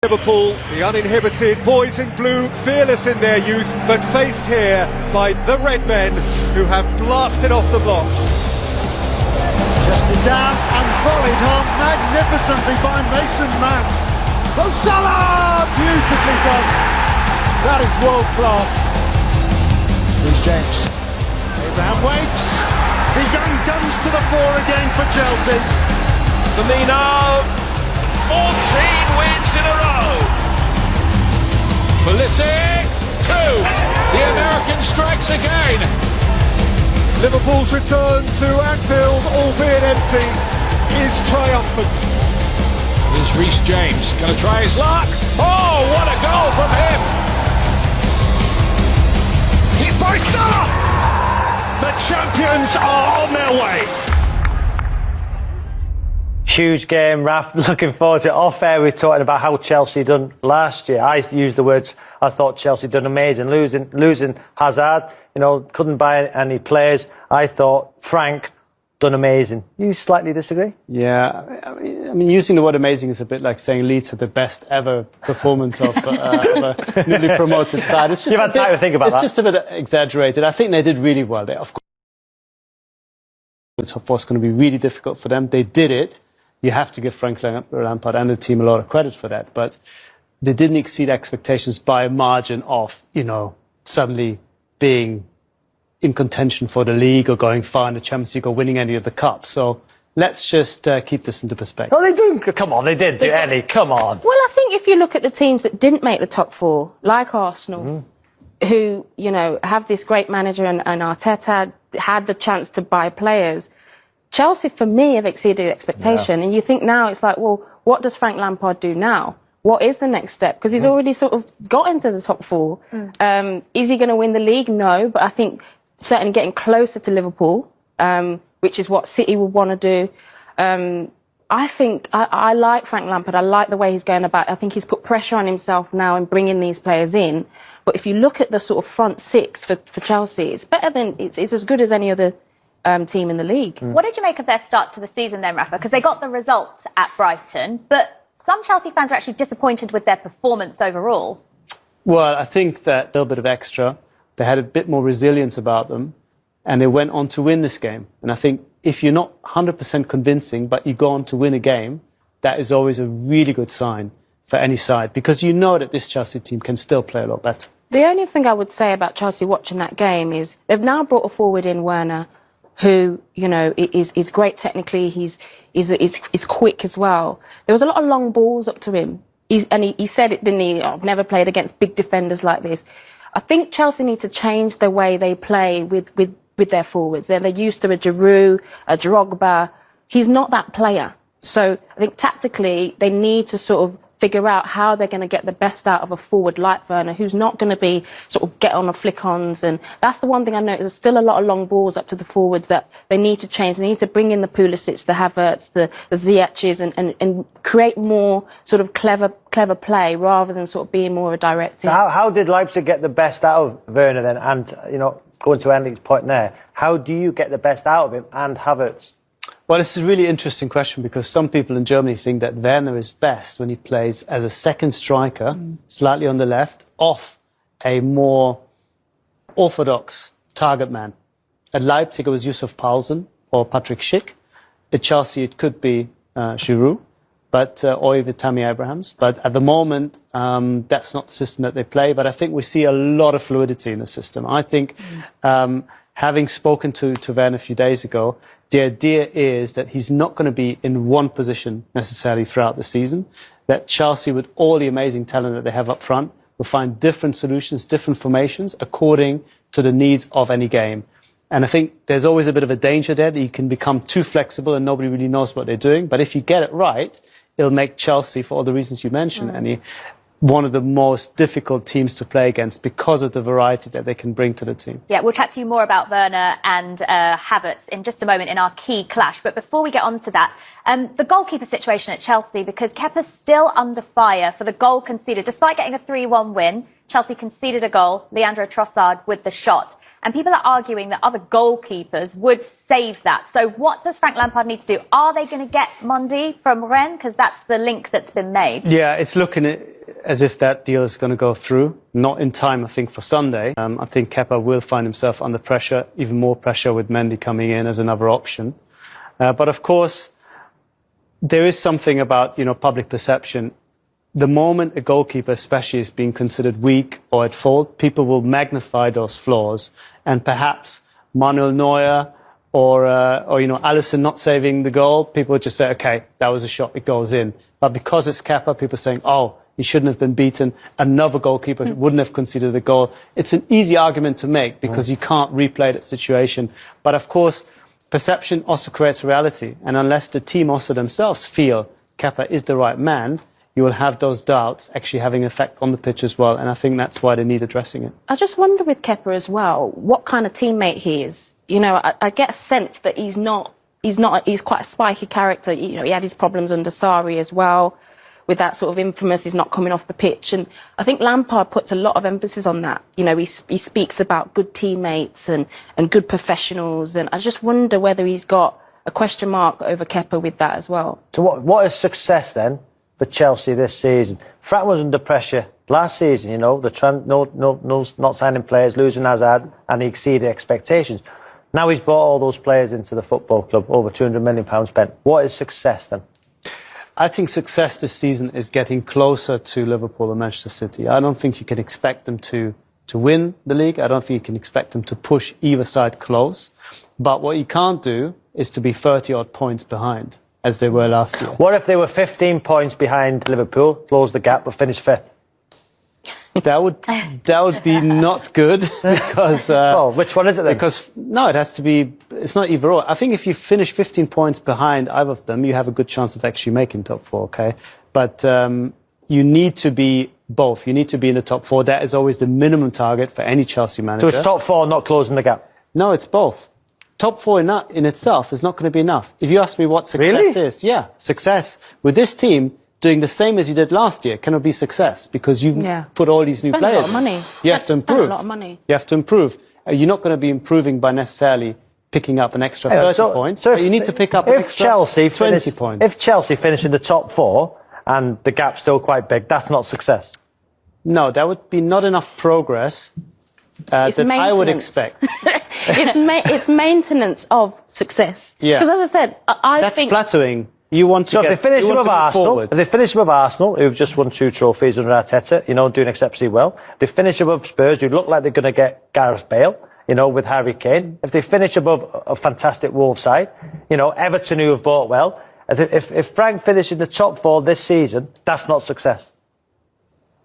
Liverpool, the uninhibited boys in blue, fearless in their youth, but faced here by the red men who have blasted off the blocks. Chested down and volleyed home magnificently by Mason Mount. Mo Salah! Beautifully done. That is world class. Here's James. Abraham waits. The young guns to the fore again for Chelsea. Firmino. 14 wins in a row. Politic, 2. The American strikes again. Liverpool's return to Anfield, albeit empty, is triumphant. Here's Reece James, going to try his luck. Oh, what a goal from him. Hit by Salah. The champions are on their way. Huge game, Raf. Looking forward to it. Off air, we were talking about how Chelsea done last year. I used the words, I thought Chelsea done amazing. Losing Hazard, couldn't buy any players. I thought Frank done amazing. You slightly disagree? Yeah, I mean, using the word amazing is a bit like saying Leeds had the best ever performance of a newly promoted side. It's just You've had time to think about that. It's just a bit exaggerated. I think they did really well. Of course, the top four is going to be really difficult for them. They did it. You have to give Frank Lampard and the team a lot of credit for that. But they didn't exceed expectations by a margin of, suddenly being in contention for the league or going far in the Champions League or winning any of the cups. So let's just keep this into perspective. Oh, they do. Come on, they did do any. Come on. Well, I think if you look at the teams that didn't make the top four, like Arsenal, who, have this great manager and Arteta had the chance to buy players, Chelsea, for me, have exceeded expectation. Yeah. And you think now it's like, well, what does Frank Lampard do now? What is the next step? Because he's already sort of got into the top four. Is he going to win the league? No. But I think certainly getting closer to Liverpool, which is what City would want to do. I think I like Frank Lampard. I like the way he's going about it. I think he's put pressure on himself now in bringing these players in. But if you look at the sort of front six for Chelsea, it's better than, it's as good as any other team in the league. What did you make of their start to the season then, Rafa? Because they got the result at Brighton, but some Chelsea fans are actually disappointed with their performance overall. Well, I think that a little bit of extra. They had a bit more resilience about them, and they went on to win this game. And I think if you're not 100% convincing, but you go on to win a game, that is always a really good sign for any side, because you know that this Chelsea team can still play a lot better. The only thing I would say about Chelsea watching that game is they've now brought a forward in, Werner, who, is great technically. He's quick as well. There was a lot of long balls up to him. He said it, didn't he? I've never played against big defenders like this. I think Chelsea need to change the way they play with their forwards. They're used to a Giroud, a Drogba. He's not that player. So I think tactically they need to sort of figure out how they're going to get the best out of a forward like Werner, who's not going to be sort of get on a flick-ons. And that's the one thing I've noticed. There's still a lot of long balls up to the forwards that they need to change. They need to bring in the Pulisic, the Havertz, the Ziyech's and create more sort of clever play rather than sort of being more a direct team. So how did Leipzig get the best out of Werner then? And, going to Enrique's point there, how do you get the best out of him and Havertz? Well, this is a really interesting question, because some people in Germany think that Werner is best when he plays as a second striker, slightly on the left, off a more orthodox target man. At Leipzig, it was Yusuf Paulsen or Patrick Schick. At Chelsea, it could be Giroud, or even Tammy Abrahams. But at the moment, that's not the system that they play. But I think we see a lot of fluidity in the system. I think, having spoken to Werner a few days ago, the idea is that he's not going to be in one position necessarily throughout the season, that Chelsea, with all the amazing talent that they have up front, will find different solutions, different formations according to the needs of any game. And I think there's always a bit of a danger there that you can become too flexible and nobody really knows what they're doing. But if you get it right, it'll make Chelsea, for all the reasons you mentioned, Annie, one of the most difficult teams to play against because of the variety that they can bring to the team. Yeah, we'll chat to you more about Werner and Havertz in just a moment in our key clash. But before we get on to that, the goalkeeper situation at Chelsea, because Kepa's still under fire for the goal conceded. Despite getting a 3-1 win, Chelsea conceded a goal, Leandro Trossard with the shot. And people are arguing that other goalkeepers would save that. So what does Frank Lampard need to do? Are they going to get Mendy from Rennes? Because that's the link that's been made. Yeah, it's looking as if that deal is going to go through. Not in time, I think, for Sunday. I think Kepa will find himself under pressure, even more pressure with Mendy coming in as another option. But of course, there is something about, public perception. The moment a goalkeeper especially is being considered weak or at fault, people will magnify those flaws, and perhaps Manuel Neuer or Alisson not saving the goal, people would just say, okay, that was a shot, it goes in. But because it's Kepa, people are saying, oh, he shouldn't have been beaten, another goalkeeper wouldn't have conceded a goal. It's an easy argument to make because you can't replay that situation. But of course, perception also creates reality, and unless the team also themselves feel Kepa is the right man, you will have those doubts actually having an effect on the pitch as well, and I think that's why they need addressing it. I just wonder with Kepa as well, what kind of teammate he is. I get a sense that he's quite a spiky character. He had his problems under Sarri as well, with that sort of infamous, he's not coming off the pitch. And I think Lampard puts a lot of emphasis on that. He speaks about good teammates and good professionals, and I just wonder whether he's got a question mark over Kepa with that as well. So what is success then for Chelsea this season? Frank was under pressure last season, not signing players, losing Hazard, and he exceeded expectations. Now he's brought all those players into the football club, over £200 million spent. What is success then? I think success this season is getting closer to Liverpool and Manchester City. I don't think you can expect them to win the league. I don't think you can expect them to push either side close. But what you can't do is to be 30-odd points behind, as they were last year. What if they were 15 points behind Liverpool, close the gap, but finish fifth? That would be not good because. Which one is it then? Because it has to be. It's not either or. I think if you finish 15 points behind either of them, you have a good chance of actually making top four. Okay, but you need to be both. You need to be in the top four. That is always the minimum target for any Chelsea manager. So it's top four, not closing the gap. No, it's both. Top four in itself is not going to be enough. If you ask me what success is, success with this team doing the same as you did last year cannot be success because you've put all these new players. A lot of money. You have to improve. A lot of money. You have to improve. You're not going to be improving by necessarily picking up an extra 30 points. So you need to pick up an extra 20 points. If Chelsea finish in the top four and the gap's still quite big, that's not success. No, that would be not enough progress that I would expect. It's maintenance of success. Yeah. Because as I said, I think that's plateauing. You want to if they finish with Arsenal, who've just won 2 trophies under Arteta, doing exceptionally well. If they finish above Spurs, who look like they're going to get Gareth Bale, with Harry Kane. If they finish above a fantastic Wolves side, Everton, who have bought well. If Frank finishes in the top 4 this season, that's not success.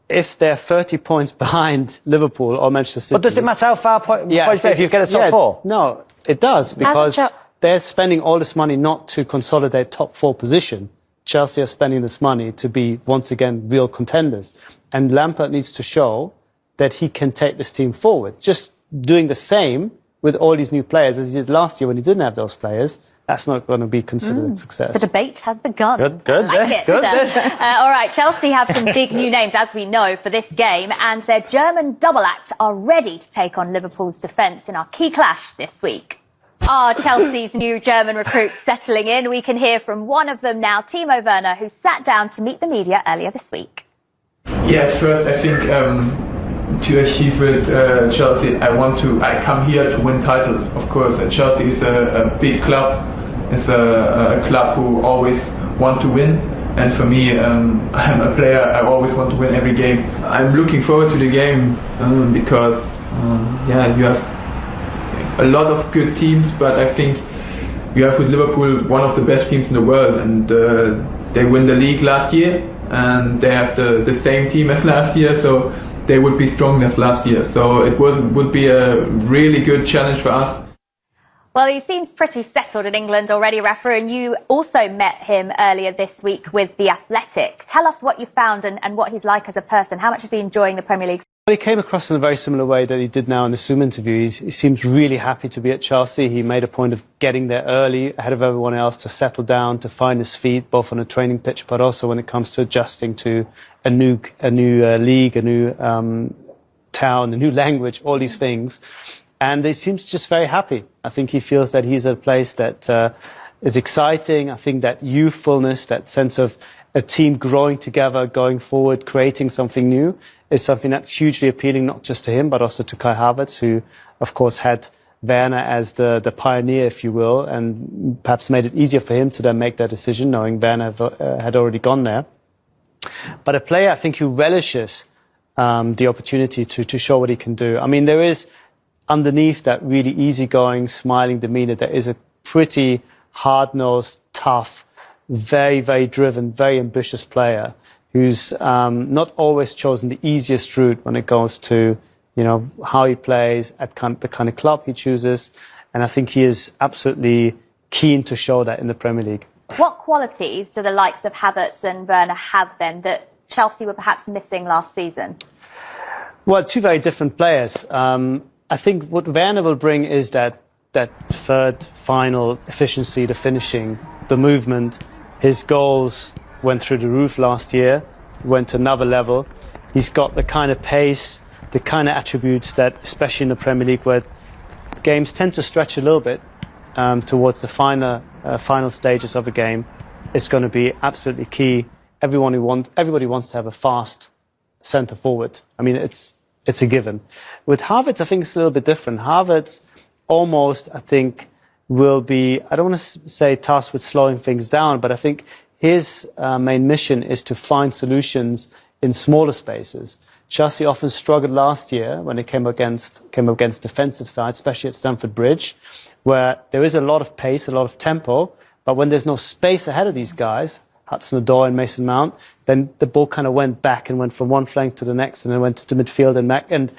If they're 30 points behind Liverpool or Manchester City. But does it matter how far points if you get a top 4? No, it does, because they're spending all this money not to consolidate top 4 position. Chelsea are spending this money to be, once again, real contenders. And Lampard needs to show that he can take this team forward. Just doing the same with all these new players as he did last year when he didn't have those players, that's not going to be considered a success. The debate has begun. Good. I like it. Good. All right, Chelsea have some big new names, as we know, for this game, and their German double act are ready to take on Liverpool's defence in our key clash this week. Are Chelsea's new German recruits settling in? We can hear from one of them now, Timo Werner, who sat down to meet the media earlier this week. Yeah, first I think to achieve with Chelsea, I come here to win titles. Of course, Chelsea is a big club. It's a club who always want to win. And for me, I'm a player, I always want to win every game. I'm looking forward to the game because, you have a lot of good teams, but I think you have with Liverpool one of the best teams in the world, and they win the league last year, and they have the same team as last year, so they would be strong as last year. So it would be a really good challenge for us. Well, he seems pretty settled in England already, Rafa, and you also met him earlier this week with The Athletic. Tell us what you found and what he's like as a person. How much is he enjoying the Premier League? Well, he came across in a very similar way that he did now in the Zoom interview. He seems really happy to be at Chelsea. He made a point of getting there early, ahead of everyone else, to settle down, to find his feet, both on a training pitch, but also when it comes to adjusting to a new league, a new town, a new language, all these things. And he seems just very happy. I think he feels that he's at a place that is exciting. I think that youthfulness, that sense of a team growing together, going forward, creating something new is something that's hugely appealing, not just to him, but also to Kai Havertz, who, of course, had Werner as the pioneer, if you will, and perhaps made it easier for him to then make that decision, knowing Werner had already gone there. But a player, I think, who relishes the opportunity to show what he can do. I mean, there is, underneath that really easygoing, smiling demeanour, there is a pretty hard-nosed, tough, very, very driven, very ambitious player who's not always chosen the easiest route when it goes to, you know, how he plays, at the kind of club he chooses. And I think he is absolutely keen to show that in the Premier League. What qualities do the likes of Havertz and Werner have then that Chelsea were perhaps missing last season? Well, two very different players. I think what Werner will bring is that third, final efficiency, the finishing, the movement. His goals went through the roof last year, went to another level. He's got the kind of pace, the kind of attributes that, especially in the Premier League, where games tend to stretch a little bit towards the final stages of a game, is going to be absolutely key. Everybody wants to have a fast centre forward. I mean, it's a given. With Havertz, I think it's a little bit different. Havertz almost, I think, will be, I don't want to say tasked with slowing things down, but I think his main mission is to find solutions in smaller spaces. Chelsea often struggled last year when it came up against defensive sides, especially at Stamford Bridge, where there is a lot of pace, a lot of tempo, but when there's no space ahead of these guys, Hudson-Odoi and Mason Mount, then the ball kind of went back and went from one flank to the next, and then went to midfield and back, and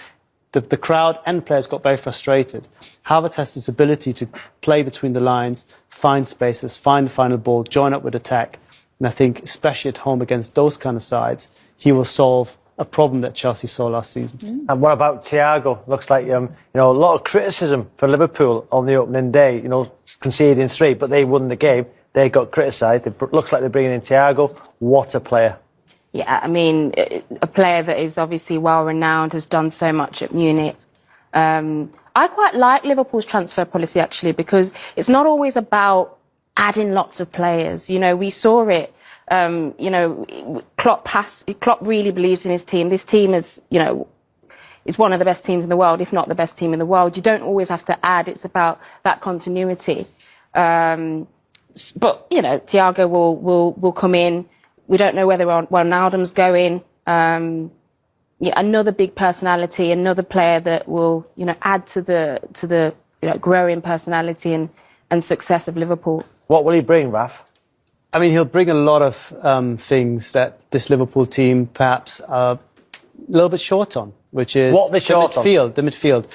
the crowd and players got very frustrated. Havertz has this ability to play between the lines, find spaces, find the final ball, join up with attack, and I think especially at home against those kind of sides, he will solve a problem that Chelsea saw last season. And what about Thiago? Looks like a lot of criticism for Liverpool on the opening day. Conceding 3, but they won the game. They got criticised. It looks like they're bringing in Thiago. What a player! Yeah, I mean, a player that is obviously well renowned, has done so much at Munich. I quite like Liverpool's transfer policy actually, because it's not always about adding lots of players. We saw it. Klopp really believes in his team. This team is one of the best teams in the world, if not the best team in the world. You don't always have to add. It's about that continuity. But Thiago will come in. We don't know whether Wijnaldum's going. Another big personality, another player that will add to the growing personality and success of Liverpool. What will he bring, Raf? I mean, he'll bring a lot of things that this Liverpool team perhaps are a little bit short on, which is the midfield.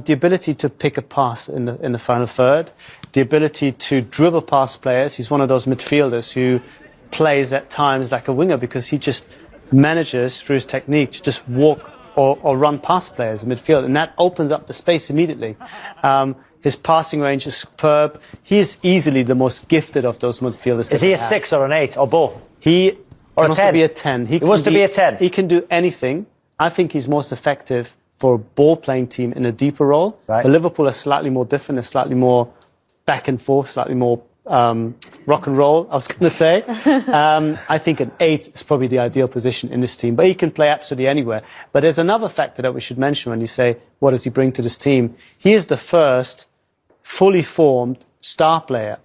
The ability to pick a pass in the final third, the ability to dribble past players. He's one of those midfielders who plays at times like a winger because he just manages through his technique to just walk or run past players in midfield, and that opens up the space immediately. His passing range is superb. He's easily the most gifted of those midfielders. Is he a 6 or an 8 or both? He or can a 10? also be a 10. He wants to be a 10. He can do anything. I think he's most effective for a ball-playing team in a deeper role. Right. But Liverpool are slightly more different. They're slightly more back and forth, slightly more rock and roll, I was going to say. I think an 8 is probably the ideal position in this team, but he can play absolutely anywhere. But there's another factor that we should mention when you say, what does he bring to this team? He is the first fully formed star player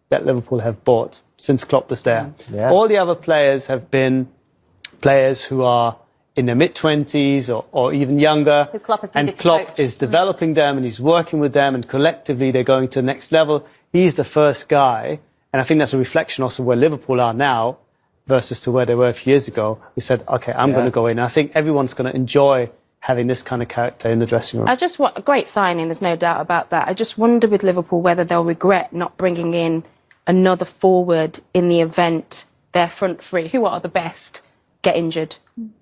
that Liverpool have bought since Klopp was there. Yeah. All the other players have been players who are in their mid-20s or even younger, and Klopp is developing them and he's working with them, and collectively they're going to the next level. He's the first guy, and I think that's a reflection also where Liverpool are now versus to where they were a few years ago. We said, okay, I'm going to go in. And I think everyone's going to enjoy having this kind of character in the dressing room. A great signing, there's no doubt about that. I just wonder with Liverpool whether they'll regret not bringing in another forward in the event their front three, who are the best, get injured.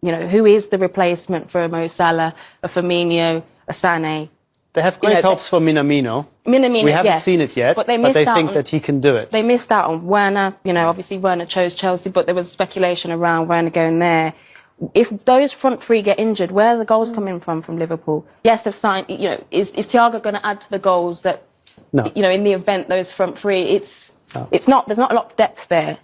Who is the replacement for a Mo Salah, a Firmino, a Sané? They have great hopes for Minamino. We haven't seen it yet, but they think that he can do it. They missed out on Werner. Obviously Werner chose Chelsea, but there was speculation around Werner going there. If those front three get injured, where are the goals coming from Liverpool? Yes, they've signed. Is Thiago going to add to the goals that? No. In the event those front three, it's not. There's not a lot of depth there.